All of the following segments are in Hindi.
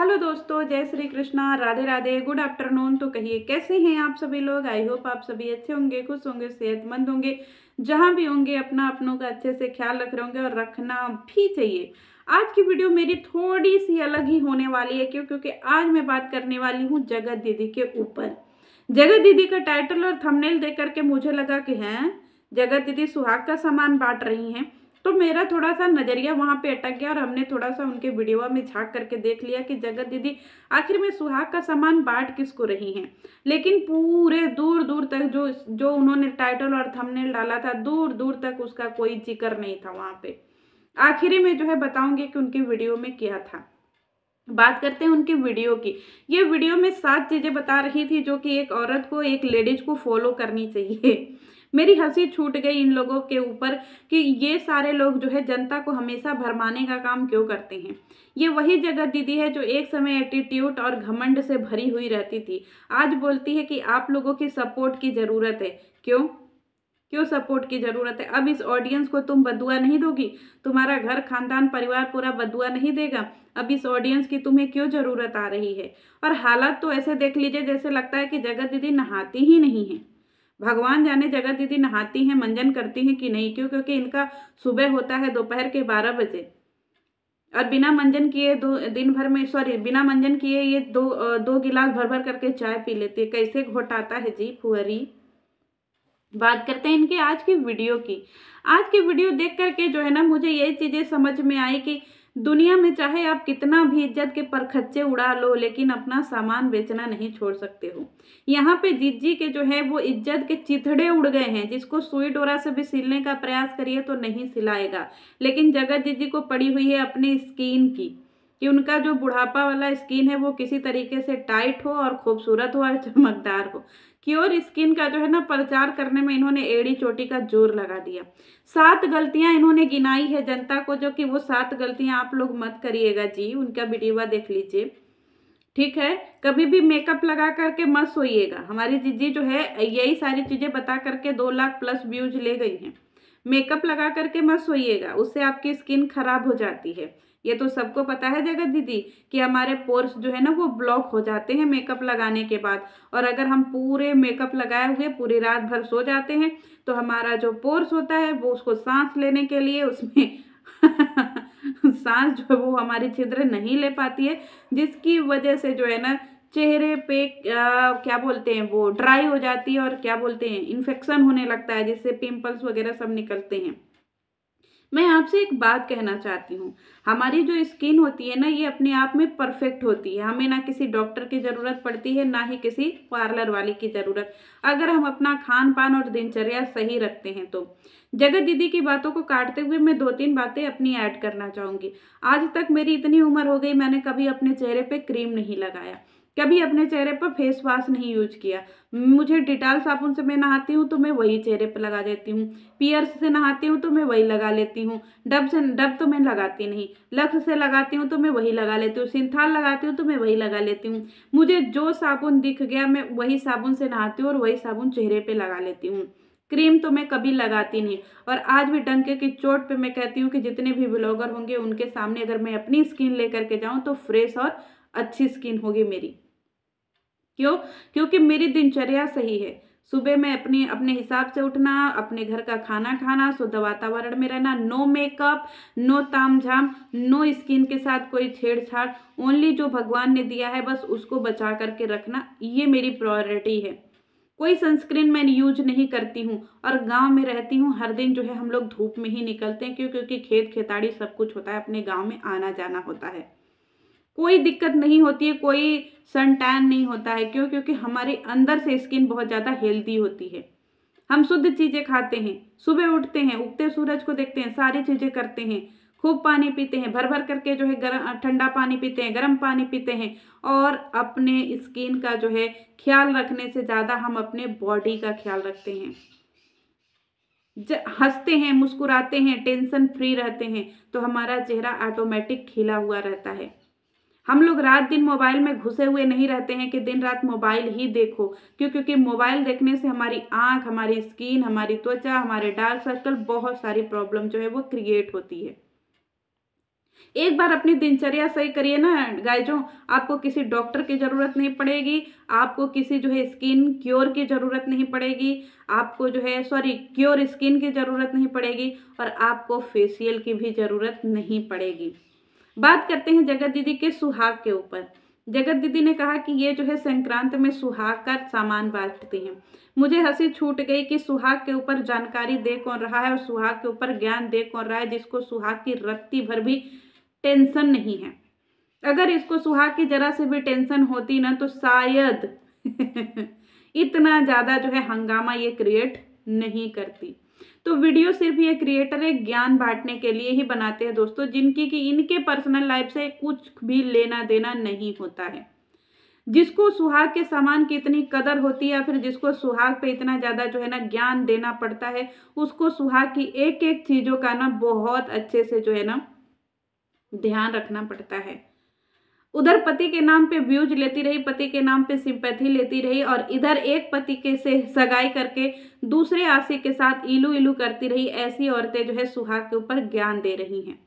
हेलो दोस्तों, जय श्री कृष्णा, राधे राधे, गुड आफ्टरनून। तो कहिए कैसे हैं आप सभी लोग। आई होप आप सभी अच्छे होंगे, खुश होंगे, सेहतमंद होंगे। जहां भी होंगे अपना अपनों का अच्छे से ख्याल रख रहे होंगे और रखना भी चाहिए। आज की वीडियो मेरी थोड़ी सी अलग ही होने वाली है क्योंकि आज मैं बात करने वाली हूँ जगत दीदी के ऊपर। जगत दीदी का टाइटल और थंबनेल देख करके मुझे लगा कि हैं जगत दीदी सुहाग का सामान बांट रही हैं। तो मेरा थोड़ा सा नजरिया वहां पे अटक गया और हमने थोड़ा सा उनके वीडियो में झांक करके देख लिया कि जगत दीदी आखिर में सुहाग का सामान बांट किसको रही हैं। लेकिन पूरे दूर दूर तक जो जो उन्होंने टाइटल और थंबनेल डाला था, दूर दूर तक उसका कोई जिक्र नहीं था वहां पे। आखिरी में जो है बताऊंगी कि उनकी वीडियो में क्या था। बात करते हैं उनकी वीडियो की। ये वीडियो में 7 चीजें बता रही थी जो कि एक औरत को, एक लेडीज को फॉलो करनी चाहिए। मेरी हंसी छूट गई इन लोगों के ऊपर कि ये सारे लोग जो है जनता को हमेशा भरमाने का काम क्यों करते हैं। ये वही जगत दीदी है जो एक समय एटीट्यूड और घमंड से भरी हुई रहती थी। आज बोलती है कि आप लोगों की सपोर्ट की जरूरत है। क्यों क्यों सपोर्ट की जरूरत है। अब इस ऑडियंस को तुम बदुआ नहीं दोगी, तुम्हारा घर खानदान परिवार पूरा बदुआ नहीं देगा। अब इस ऑडियंस की तुम्हें क्यों जरूरत आ रही है। और हालात तो ऐसे देख लीजिए जैसे लगता है कि जगत दीदी नहाती ही नहीं है। भगवान जाने जगत दीदी नहाती हैं, मंजन करती हैं कि नहीं। क्यों? क्योंकि इनका सुबह होता है दोपहर के 12 बजे और बिना मंजन किए दो दिन भर में, सॉरी, बिना मंजन किए ये दो गिलास भर भर करके चाय पी लेते। कैसे घोटाता है जी फुहरी। बात करते हैं इनके आज की वीडियो की। आज की वीडियो देख करके जो है ना, मुझे ये चीजें समझ में आई कि दुनिया में चाहे आप कितना भी इज्जत के परखच्चे उड़ा लो, लेकिन अपना सामान बेचना नहीं छोड़ सकते हो। यहाँ पे जीजी के जो है वो इज्जत के चिथड़े उड़ गए हैं। जिसको सुई डोरा से भी सिलने का प्रयास करिए तो नहीं सिलाएगा। लेकिन जगत जीजी को पड़ी हुई है अपनी स्किन की, कि उनका जो बुढ़ापा वाला स्किन है वो किसी तरीके से टाइट हो और खूबसूरत हो और चमकदार हो। क्योर स्किन का जो है ना प्रचार करने में इन्होंने एड़ी चोटी का जोर लगा दिया। 7 गलतियां इन्होंने गिनाई है जनता को, जो कि वो 7 गलतियां आप लोग मत करिएगा जी। उनका वीडियो देख लीजिए, ठीक है। कभी भी मेकअप लगा करके मत सोइएगा। हमारी जीजी जो है यही सारी चीजें बता करके 2 लाख प्लस व्यूज ले गई हैं। मेकअप लगा करके मत सोइएगा, उससे आपकी स्किन खराब हो जाती है। ये तो सबको पता है जगत दीदी कि हमारे पोर्स जो है ना वो ब्लॉक हो जाते हैं मेकअप लगाने के बाद। और अगर हम पूरे मेकअप लगाए हुए पूरी रात भर सो जाते हैं तो हमारा जो पोर्स होता है वो उसको सांस लेने के लिए उसमें सांस जो है वो हमारी छिद्र नहीं ले पाती है, जिसकी वजह से जो है ना चेहरे पे क्या बोलते हैं वो ड्राई हो जाती है और क्या बोलते हैं इन्फेक्शन होने लगता है, जिससे पिंपल्स वगैरह सब निकलते हैं। मैं आपसे एक बात कहना चाहती हूँ, हमारी जो स्किन होती है ना ये अपने आप में परफेक्ट होती है। हमें ना किसी डॉक्टर की ज़रूरत पड़ती है, ना ही किसी पार्लर वाले की ज़रूरत, अगर हम अपना खान पान और दिनचर्या सही रखते हैं तो। जगत दीदी की बातों को काटते हुए मैं 2-3 बातें अपनी ऐड करना चाहूँगी। आज तक मेरी इतनी उम्र हो गई, मैंने कभी अपने चेहरे पे क्रीम नहीं लगाया, कभी अपने चेहरे पर फेस वॉश नहीं यूज किया। मुझे डिटॉल साबुन से मैं नहाती हूँ तो मैं वही चेहरे पर लगा देती हूँ। पियर्स से नहाती हूँ तो मैं वही लगा लेती हूँ। डब तो मैं लगाती नहीं। लक्स से लगाती हूँ तो मैं वही लगा लेती हूँ। सिंथाल लगाती हूँ तो मैं वही लगा लेती हूँ। मुझे जो साबुन दिख गया मैं वही साबुन से नहाती हूँ और वही साबुन चेहरे पे लगा लेती हूँ। क्रीम तो मैं कभी लगाती नहीं। और आज भी डंके की चोट पे मैं कहती हूँ कि जितने भी ब्लॉगर होंगे उनके सामने अगर मैं अपनी स्किन लेकर के जाऊँ तो फ्रेश और अच्छी स्किन होगी मेरी। क्यों? क्योंकि मेरी दिनचर्या सही है। सुबह में अपने हिसाब से उठना, अपने घर का खाना खाना, शुद्ध वातावरण में रहना, नो मेकअप, नो तामझाम, नो स्किन के साथ कोई छेड़छाड़, ओनली जो भगवान ने दिया है बस उसको बचा करके रखना, ये मेरी प्रायोरिटी है। कोई सनस्क्रीन मैं यूज नहीं करती हूँ। और गांव में रहती हूँ, हर दिन जो है हम लोग धूप में ही निकलते हैं। क्यों? क्योंकि खेत खेताड़ी सब कुछ होता है, अपने गाँव में आना जाना होता है, कोई दिक्कत नहीं होती है, कोई सन टैन नहीं होता है। क्यों? क्योंकि हमारे अंदर से स्किन बहुत ज़्यादा हेल्दी होती है। हम शुद्ध चीज़ें खाते हैं, सुबह उठते हैं, उगते सूरज को देखते हैं, सारी चीज़ें करते हैं, खूब पानी पीते हैं, भर भर करके जो है गर्म ठंडा पानी पीते हैं, गर्म पानी पीते हैं। और अपने स्किन का जो है ख्याल रखने से ज़्यादा हम अपने बॉडी का ख्याल रखते हैं। हंसते हैं, मुस्कुराते हैं, टेंशन फ्री रहते हैं तो हमारा चेहरा ऑटोमेटिक खिला हुआ रहता है। हम लोग रात दिन मोबाइल में घुसे हुए नहीं रहते हैं कि दिन रात मोबाइल ही देखो। क्यों? क्योंकि मोबाइल देखने से हमारी आंख, हमारी स्किन, हमारी त्वचा, हमारे डार्क सर्कल, बहुत सारी प्रॉब्लम जो है वो क्रिएट होती है। एक बार अपनी दिनचर्या सही करिए ना गाइजों, आपको किसी डॉक्टर की ज़रूरत नहीं पड़ेगी, आपको किसी जो है स्किन क्योर की ज़रूरत नहीं पड़ेगी, आपको जो है क्योर स्किन की ज़रूरत नहीं पड़ेगी, और आपको फेशियल की भी ज़रूरत नहीं पड़ेगी। बात करते हैं जगत दीदी के सुहाग के ऊपर। जगत दीदी ने कहा कि ये जो है संक्रांत में सुहाग का सामान बांटती हैं। मुझे हंसी छूट गई कि सुहाग के ऊपर जानकारी दे कौन रहा है और सुहाग के ऊपर ज्ञान दे कौन रहा है, जिसको सुहाग की रत्ती भर भी टेंशन नहीं है। अगर इसको सुहाग की जरा से भी टेंशन होती ना तो शायद इतना ज़्यादा जो है हंगामा ये क्रिएट नहीं करती। तो वीडियो सिर्फ ये क्रिएटर एक ज्ञान बांटने के लिए ही बनाते हैं दोस्तों, जिनकी कि इनके पर्सनल लाइफ से कुछ भी लेना देना नहीं होता है। जिसको सुहाग के सामान की इतनी कदर होती है या फिर जिसको सुहाग पे इतना ज़्यादा जो है ना ज्ञान देना पड़ता है, उसको सुहाग की एक एक चीज़ों का ना बहुत अच्छे से जो है ना ध्यान रखना पड़ता है। उधर पति के नाम पे व्यूज लेती रही, पति के नाम पे सिंपैथी लेती रही, और इधर एक पति के से सगाई करके दूसरे आशिक के साथ इलू इलू करती रही। ऐसी औरतें जो है सुहाग के ऊपर ज्ञान दे रही हैं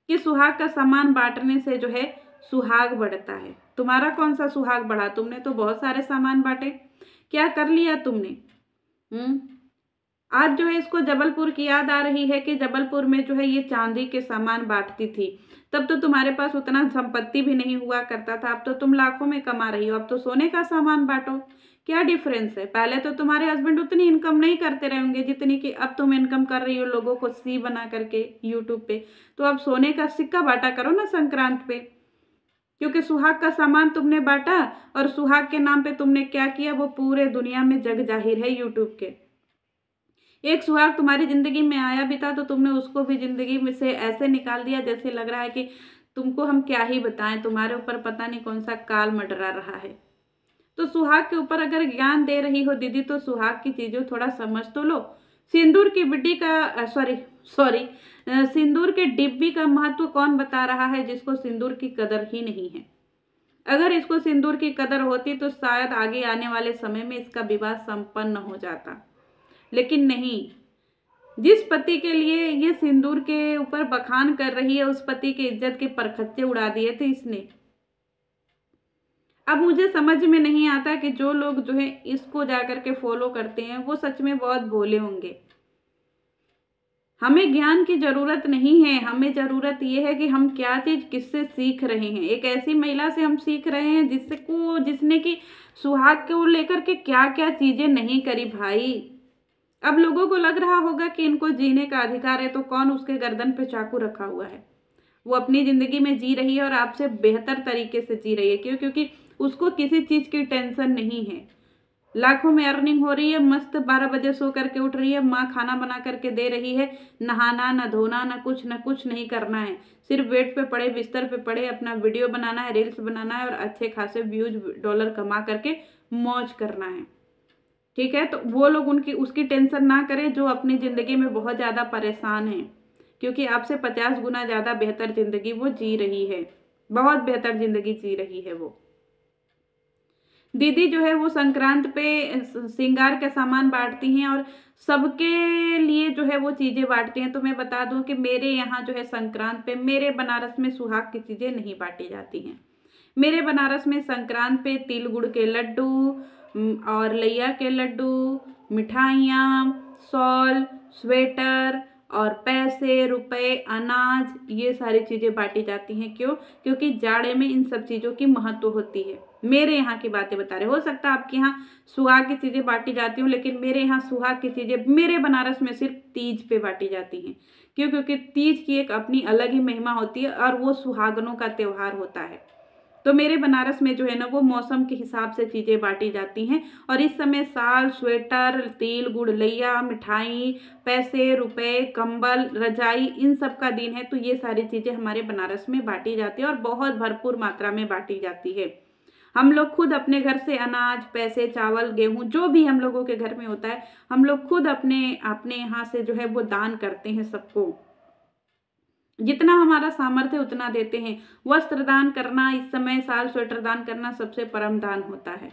कि सुहाग का सामान बांटने से जो है सुहाग बढ़ता है। तुम्हारा कौन सा सुहाग बढ़ा? तुमने तो बहुत सारे सामान बांटे, क्या कर लिया तुमने? आज जो है इसको जबलपुर की याद आ रही है कि जबलपुर में जो है ये चांदी के सामान बांटती थी। तब तो तुम्हारे पास उतना संपत्ति भी नहीं हुआ करता था, अब तो तुम लाखों में कमा रही हो, अब तो सोने का सामान बांटो। क्या डिफरेंस है? पहले तो तुम्हारे हस्बैंड उतनी इनकम नहीं करते रहेंगे जितनी कि अब तुम इनकम कर रही हो लोगों को सी बना करके यूट्यूब पे। तो अब सोने का सिक्का बांटा करो ना संक्रांत पे, क्योंकि सुहाग का सामान तुमने बांटा और सुहाग के नाम पे तुमने क्या किया वो पूरे दुनिया में जग जाहिर है यूट्यूब के। एक सुहाग तुम्हारी जिंदगी में आया भी था तो तुमने उसको भी जिंदगी में से ऐसे निकाल दिया जैसे लग रहा है कि तुमको हम क्या ही बताएं, तुम्हारे ऊपर पता नहीं कौन सा काल मंडरा रहा है। तो सुहाग के ऊपर अगर ज्ञान दे रही हो दीदी तो सुहाग की चीजों थोड़ा समझ तो लो। सिंदूर की बिड्डी का सिंदूर के डिब्बी का महत्व कौन बता रहा है जिसको सिंदूर की कदर ही नहीं है। अगर इसको सिंदूर की कदर होती तो शायद आगे आने वाले समय में इसका विवाह संपन्न हो जाता, लेकिन नहीं। जिस पति के लिए ये सिंदूर के ऊपर बखान कर रही है उस पति की इज्जत के परखच्चे उड़ा दिए थे इसने। अब मुझे समझ में नहीं आता कि जो लोग जो है इसको जाकर के फॉलो करते हैं वो सच में बहुत भोले होंगे। हमें ज्ञान की जरूरत नहीं है, हमें जरूरत ये है कि हम क्या चीज किससे सीख रहे हैं। एक ऐसी महिला से हम सीख रहे हैं जिसने कि सुहाग को लेकर के क्या क्या चीजें नहीं करी भाई। अब लोगों को लग रहा होगा कि इनको जीने का अधिकार है, तो कौन उसके गर्दन पे चाकू रखा हुआ है? वो अपनी जिंदगी में जी रही है और आपसे बेहतर तरीके से जी रही है। क्यों? क्योंकि उसको किसी चीज की टेंशन नहीं है। लाखों में अर्निंग हो रही है, मस्त 12 बजे सो करके उठ रही है, माँ खाना बना करके दे रही है, नहाना न धोना न कुछ नहीं करना है, सिर्फ बेड पे पड़े बिस्तर पे पड़े अपना वीडियो बनाना है, रील्स बनाना है और अच्छे खासे व्यूज डॉलर कमा करके मौज करना है। ठीक है, तो वो लोग उसकी टेंशन ना करें जो अपनी ज़िंदगी में बहुत ज़्यादा परेशान हैं, क्योंकि आपसे 50 गुना ज़्यादा बेहतर ज़िंदगी वो जी रही है, बहुत बेहतर ज़िंदगी जी रही है वो दीदी। जो है वो संक्रांत पे श्रृंगार का सामान बांटती हैं और सबके लिए जो है वो चीज़ें बांटती हैं। तो मैं बता दूं कि मेरे यहाँ जो है संक्रांत पे मेरे बनारस में सुहाग की चीज़ें नहीं बांटी जाती हैं। मेरे बनारस में संक्रांत पे तिल गुड़ के लड्डू और लैया के लड्डू, मिठाइयाँ, शॉल, स्वेटर और पैसे, रुपए, अनाज, ये सारी चीज़ें बांटी जाती हैं। क्यों? क्योंकि जाड़े में इन सब चीज़ों की महत्व होती है। मेरे यहाँ की बातें बता रहे, हो सकता है आपके यहाँ सुहाग की चीज़ें बांटी जाती हूँ, लेकिन मेरे यहाँ सुहाग की चीज़ें मेरे बनारस में सिर्फ तीज पे बांटी जाती हैं। क्यों? क्योंकि तीज की एक अपनी अलग ही महिमा होती है और वो सुहागनों का त्यौहार होता है। तो मेरे बनारस में जो है ना वो मौसम के हिसाब से चीज़ें बांटी जाती हैं और इस समय साल, स्वेटर, तिल गुड़ लैया, मिठाई, पैसे, रुपए, कंबल, रजाई, इन सब का दिन है। तो ये सारी चीज़ें हमारे बनारस में बांटी जाती है और बहुत भरपूर मात्रा में बांटी जाती है। हम लोग खुद अपने घर से अनाज, पैसे, चावल, गेहूं, जो भी हम लोगों के घर में होता है, हम लोग खुद अपने यहाँ से जो है वो दान करते हैं सबको। जितना हमारा सामर्थ्य उतना देते हैं। वस्त्र दान करना इस समय, साल स्वेटर दान करना सबसे परम दान होता है।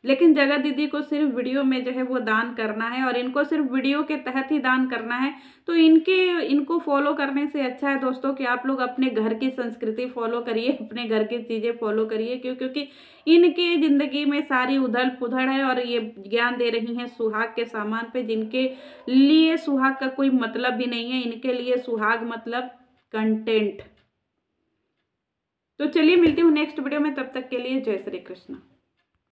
लेकिन जगत दीदी को सिर्फ वीडियो में जो है वो दान करना है, और इनको सिर्फ वीडियो के तहत ही दान करना है। तो इनको फॉलो करने से अच्छा है दोस्तों कि आप लोग अपने घर की संस्कृति फॉलो करिए, अपने घर की चीज़ें फॉलो करिए, क्योंकि इनके ज़िंदगी में सारी उधल पुधल है, और ये ज्ञान दे रही हैं सुहाग के सामान पे, जिनके लिए सुहाग का कोई मतलब भी नहीं है। इनके लिए सुहाग मतलब कंटेंट। तो चलिए मिलती हूँ नेक्स्ट वीडियो में, तब तक के लिए जय श्री कृष्ण।